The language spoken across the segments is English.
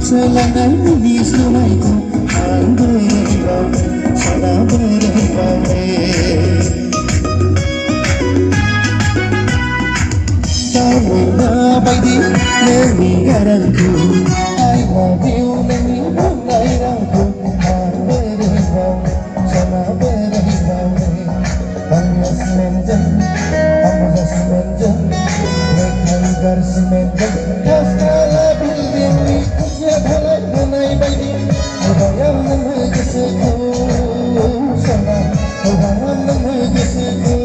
Selangkai ini sunaiku beribau, sana beribau. Kau baidi negaraku, I love you neni bungai rangku beribau, sana beribau. Hanya semenjak, hanya semenjak, lekar semenjak, kastala bilbini. Bhalai bhalai baidi, bayam namgeseku, sana bayam namgeseku.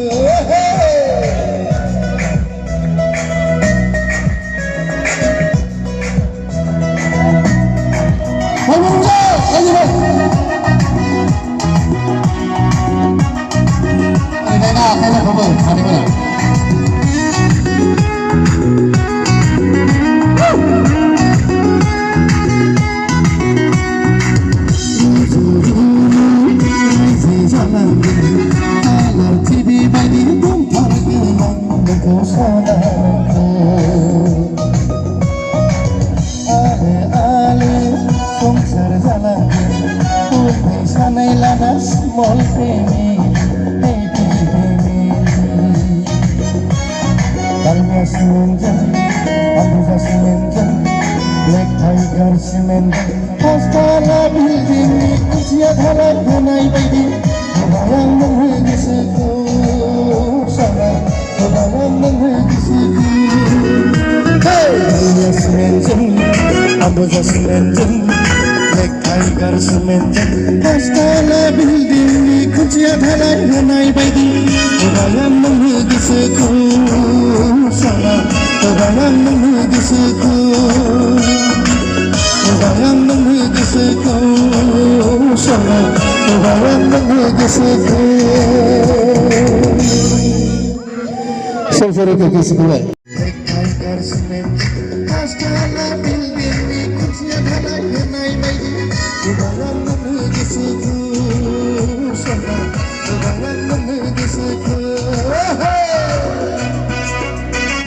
Small baby, baby, baby. Tanya semenjak, Abuja semenjak, Black Tiger semenjak, Kastala building, usia dhalai hanai baby, bayang namgeseku, sana bayang namgeseku. Tanya semenjak, Abuja semenjak. Black Tiger semenjak, kastala building, kunciya dhalai hanai baidi, bayang namgeseku, sana bayang namgeseku, bayang namgeseku, sana bayang namgeseku. Sampai ke sekolah. Black Tiger semenjak, kastala building, kunciya dhalai hanai baidi.